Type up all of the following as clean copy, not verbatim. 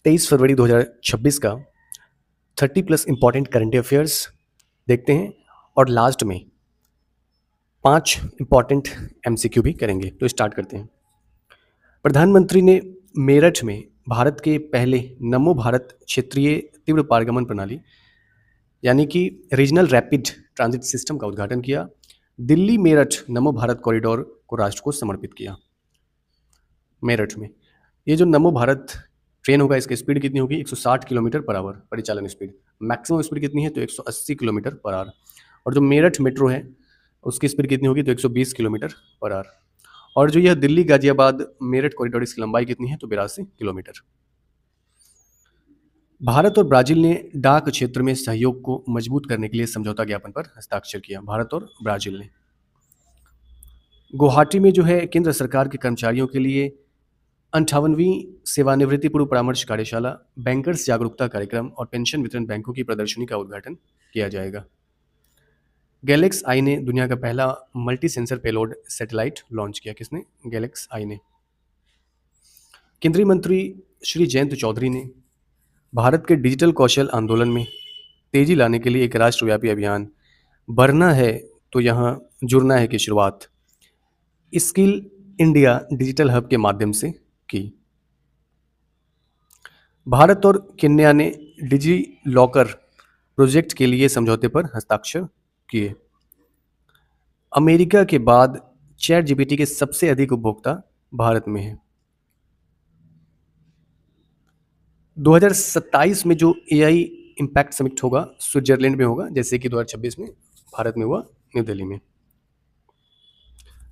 23 फरवरी 2026 का 30+ important current affairs देखते हैं और लास्ट में 5 इंपॉर्टेंट एमसीक्यू भी करेंगे। तो स्टार्ट करते हैं। प्रधानमंत्री ने मेरठ में भारत के पहले नमो भारत क्षेत्रीय तीव्र पारगमन प्रणाली यानी कि रीजनल रैपिड ट्रांजिट सिस्टम का उद्घाटन किया। दिल्ली मेरठ नमो भारत कॉरिडोर को राष्ट्र को समर्पित किया। मेरठ में ये जो नमो भारत ट्रेन होगा, इसकी स्पीड कितनी होगी? 160 किलोमीटर पर आवर परिचालन स्पीड। मैक्सिमम स्पीड कितनी है? तो 180 किलोमीटर पर आवर। और जो मेरठ मेट्रो है उसकी स्पीड कितनी होगी? तो 120 किलोमीटर पर आवर। और जो यह दिल्ली गाजियाबाद मेरठ कॉरिडोर, इसकी लंबाई कितनी है? तो 82 किलोमीटर। भारत और ब्राजील ने डाक क्षेत्र में सहयोग को मजबूत करने के लिए समझौता ज्ञापन पर हस्ताक्षर किया। भारत और ब्राजील ने। गुवाहाटी में जो है केंद्र सरकार के कर्मचारियों के लिए 58वीं सेवानिवृत्ति पूर्व परामर्श कार्यशाला, बैंकर्स जागरूकता कार्यक्रम और पेंशन वितरण बैंकों की प्रदर्शनी का उद्घाटन किया जाएगा। गैलेक्स आई ने दुनिया का पहला multi sensor payload satellite launch किया। किसने? गैलेक्स आई ने। केंद्रीय मंत्री श्री जयंत चौधरी ने भारत के डिजिटल कौशल आंदोलन में तेजी लाने के लिए एक राष्ट्रव्यापी अभियान भरना है तो यहाँ जुड़ना है की शुरुआत स्किल इंडिया डिजिटल हब के माध्यम से की। भारत और केन्या ने डिजी लॉकर प्रोजेक्ट के लिए समझौते पर हस्ताक्षर किए। अमेरिका के बाद चैट जीपीटी के सबसे अधिक उपभोक्ता भारत में हैं। 2027 में जो एआई इम्पैक्ट समिट होगा स्विट्जरलैंड में होगा, जैसे कि 2026 में भारत में हुआ न्यू दिल्ली में।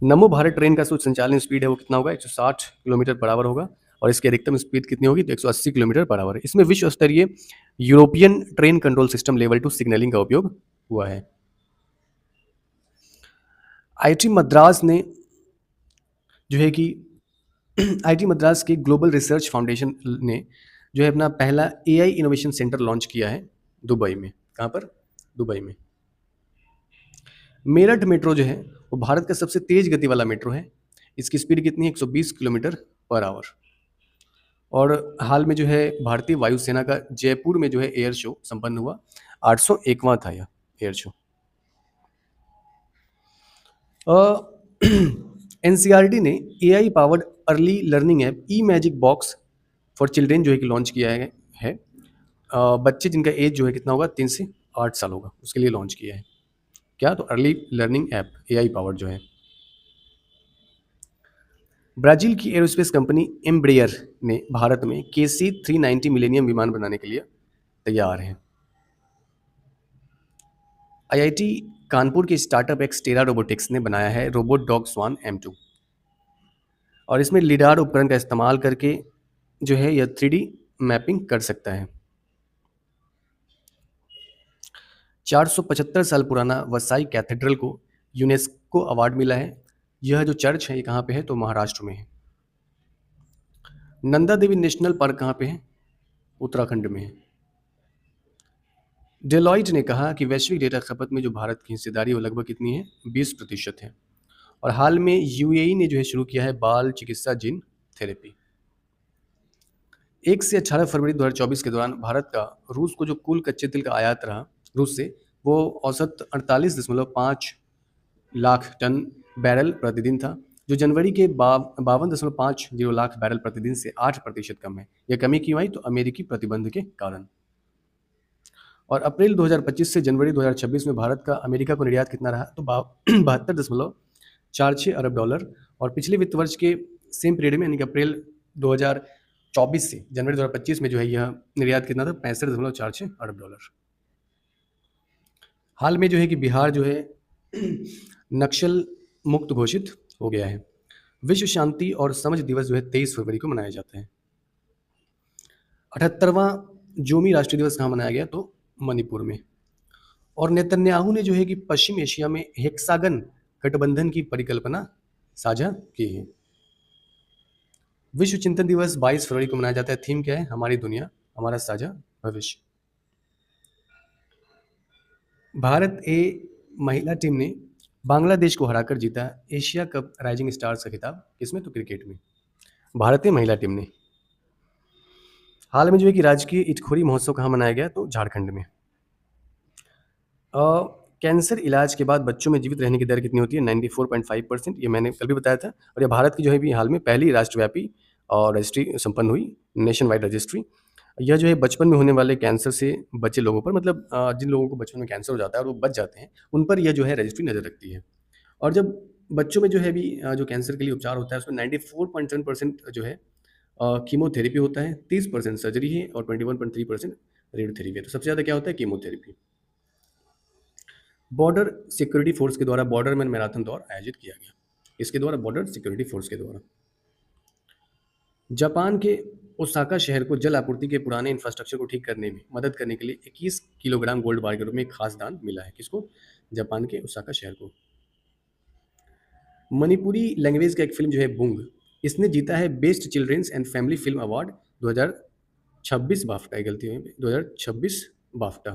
नमो भारत ट्रेन का जो संचालन स्पीड है वो कितना होगा? 160 किलोमीटर पर आवर होगा। और इसकी अधिकतम स्पीड कितनी होगी? तो 180 किलोमीटर पर आवर। इसमें विश्व स्तरीय European train control system level 2 signalling का उपयोग हुआ है। आईआईटी मद्रास ने जो है कि आईआईटी मद्रास के ग्लोबल रिसर्च फाउंडेशन ने जो है अपना पहला एआई इनोवेशन सेंटर लॉन्च किया है दुबई में। कहाँ पर? दुबई में। मेरठ मेट्रो जो है वो भारत का सबसे तेज गति वाला मेट्रो है। इसकी स्पीड कितनी है? 120 किलोमीटर पर आवर। और हाल में जो है भारतीय वायुसेना का जयपुर में जो है एयर शो संपन्न हुआ। 801वां था यह एयर शो। एनसीईआरटी ने AI powered early learning app E magic box for children जो है कि लॉन्च किया है। बच्चे जिनका एज जो है कितना होगा? 3 से 8 साल होगा, उसके लिए लॉन्च किया है। क्या? तो early learning app AI powered जो है। ब्राजील की एरोस्पेस कंपनी एम्ब्रेयर ने भारत में KC-390 मिलेनियम विमान बनाने के लिए तैयार है। आईआईटी कानपुर के स्टार्टअप एक्सटेरा रोबोटिक्स ने बनाया है रोबोट डॉग स्वान M2 और इसमें लिडार उपकरण का इस्तेमाल करके जो है यह 3D मैपिंग कर सकता है। 475 साल पुराना वसाई कैथेड्रल को यूनेस्को अवार्ड मिला है। यह जो चर्च है ये कहाँ पे है? तो महाराष्ट्र में है। नंदा देवी नेशनल पार्क कहाँ पे है? उत्तराखंड में है। डेलॉइट ने कहा कि वैश्विक डेटा खपत में जो भारत की हिस्सेदारी वो लगभग कितनी है? 20% है। और हाल में यूएई ने जो है शुरू किया है बाल चिकित्सा जीन थेरेपी। 1 से 18 फरवरी 2024 के दौरान भारत का रूस को जो कुल कच्चे तेल का आयात रहा रूस से, वो औसत 48.5 लाख टन बैरल प्रतिदिन था, जो जनवरी के 52.50 लाख बैरल प्रतिदिन से 8% कम है। यह कमी क्यों आई? तो अमेरिकी प्रतिबंध के कारण। और अप्रैल 2025 से जनवरी 2026 में भारत का अमेरिका को निर्यात कितना रहा? तो 72.46 अरब डॉलर। और पिछले वित्त वर्ष के सेम पीरियड में यानी कि अप्रैल 2024 से जनवरी 2025 में जो है यह निर्यात कितना था? 65.46 अरब डॉलर। हाल में जो है कि बिहार जो है नक्सल मुक्त घोषित हो गया है। विश्व शांति और समझ दिवस जो है 23 फरवरी को मनाया जाता है। 78वां जोमी राष्ट्रीय दिवस कहाँ मनाया गया? तो मणिपुर में। और नेतन्याहू ने जो है कि पश्चिम एशिया में हेक्सागन गठबंधन की परिकल्पना साझा की है। विश्व चिंतन दिवस 22 फरवरी को मनाया जाता है। थीम क्या है? हमारी दुनिया हमारा साझा भविष्य। भारत ए महिला टीम ने बांग्लादेश को हराकर जीता एशिया कप राइजिंग स्टार्स का खिताब। किसमें? तो क्रिकेट में। भारतीय महिला टीम ने। हाल में जो है कि राजकीय इटखोरी महोत्सव कहाँ मनाया गया? तो झारखंड में। अ, कैंसर इलाज के बाद बच्चों में जीवित रहने की दर कितनी होती है? 94.5%, ये मैंने कल भी बताया था। और ये भारत की जो है अभी हाल में पहली राष्ट्रव्यापी रजिस्ट्री संपन्न हुई, नेशन वाइड रजिस्ट्री। यह जो है बचपन में होने वाले कैंसर से बचे लोगों पर, मतलब जिन लोगों को बचपन में कैंसर हो जाता है और वो बच जाते हैं, उन पर यह जो है रजिस्ट्री नज़र रखती है। और जब बच्चों में जो है अभी जो कैंसर के लिए उपचार होता है, उसमें 94.7% जो है कीमोथेरेपी होता है, 30% सर्जरी है और 21.3% रेडियोथेरेपी है। तो सबसे ज़्यादा क्या होता है? कीमोथेरेपी। बॉर्डर सिक्योरिटी फोर्स के द्वारा बॉर्डरमैन मैराथन दौड़ आयोजित किया गया। इसके द्वारा बॉर्डर सिक्योरिटी फोर्स के द्वारा। जापान के ओसाका शहर को जल आपूर्ति के पुराने इंफ्रास्ट्रक्चर को ठीक करने में मदद करने के लिए 21 किलोग्राम गोल्ड बार के रूप में एक खास दान मिला है। किसको? जापान के ओसाका शहर को। मणिपुरी लैंग्वेज का एक फिल्म जो है बुंग, इसने जीता है best children's and family film award 2026 BAFTA. गलती हुई 2026 बाफ्टा।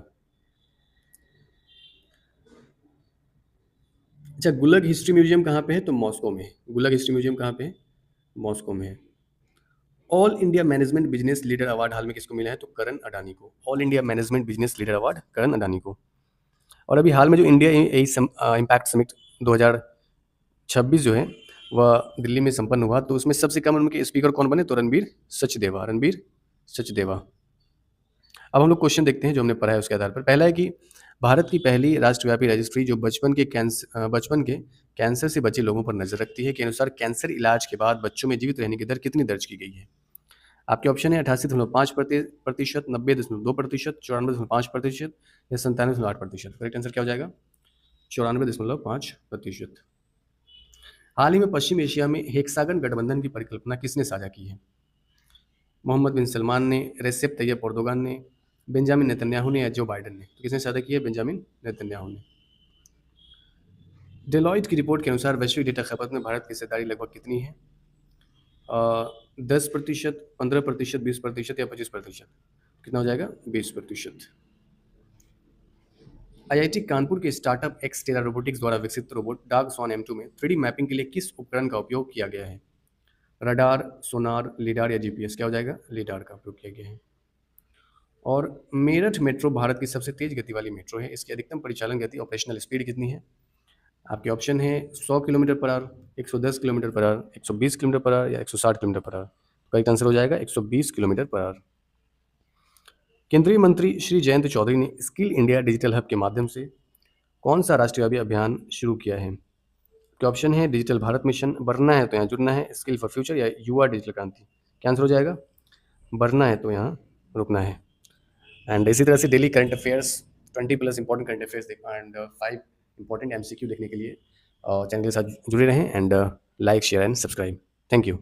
अच्छा, गुलग हिस्ट्री म्यूजियम कहाँ पे है? तो मॉस्को में है। गुलग हिस्ट्री म्यूजियम कहाँ पे है? मॉस्को में है। All India management business leader award हाल में किसको मिला है? तो करण अडानी को। All India management business leader award Karan Adani को। और अभी हाल में जो इंडिया इम्पैक्ट समिट 2026 जो है वह दिल्ली में संपन्न हुआ, तो उसमें सबसे कम उनके स्पीकर कौन बने? तो रणबीर सचदेवा। रणबीर सचदेवा। अब हम लोग क्वेश्चन देखते हैं जो हमने पढ़ा है उसके आधार पर। पहला है कि भारत की पहली राष्ट्रव्यापी रजिस्ट्री जो बचपन के कैंसर से बचे लोगों पर नजर रखती है, के अनुसार कैंसर इलाज के बाद बच्चों में जीवित रहने की दर कितनी दर्ज की गई है? आपके ऑप्शन है 88.5%, 90.2%, 94.5% या 97.8%। करेक्ट आंसर क्या हो जाएगा? 94.5%। हाल ही में पश्चिम एशिया में हेक्सागन गठबंधन की परिकल्पना किसने साझा की है? मोहम्मद बिन सलमान ने, रेसेप तैयब एर्दोगान ने, बेंजामिन नेतन्याहू ने या जो बाइडेन ने? तो किसने साझा की है? बेंजामिन नेतन्याहू ने। डेलॉइट की रिपोर्ट के अनुसार वैश्विक डेटा खपत में भारत की हिस्सेदारी लगभग कितनी है? 10%, 15%, 20% या 25%? कितना हो जाएगा? 20%। आईआईटी कानपुर के स्टार्टअप एक्सटेरा रोबोटिक्स द्वारा विकसित रोबोट डाग सॉन M2 में 3D मैपिंग के लिए किस उपकरण का उपयोग किया गया है? रडार, सोनार, लीडार या जीपीएस? क्या हो जाएगा? लीडार का उपयोग किया गया है। और मेरठ मेट्रो भारत की सबसे तेज गति वाली मेट्रो है। इसकी अधिकतम परिचालन गति, ऑपरेशनल स्पीड कितनी है? आपके ऑप्शन है 100 kilometre per hour, 110 kilometre per hour, 120 kilometre per hour या 160 kilometre per hour? Correct answer हो जाएगा 120 किलोमीटर पर आवर। केंद्रीय मंत्री श्री जयंत चौधरी ने स्किल इंडिया डिजिटल हब के माध्यम से कौन सा राष्ट्रव्यापी अभियान शुरू किया है? तो ऑप्शन है डिजिटल भारत मिशन, बढ़ना है तो यहाँ जुड़ना है, स्किल फॉर फ्यूचर या युवा डिजिटल क्रांति? क्या आंसर हो जाएगा? बढ़ना है तो यहाँ रुकना है। एंड इसी तरह से daily current affairs 20+ important current affairs and 5 important MCQ देखने के लिए चैनल के साथ जुड़े रहें and like share and subscribe. Thank you.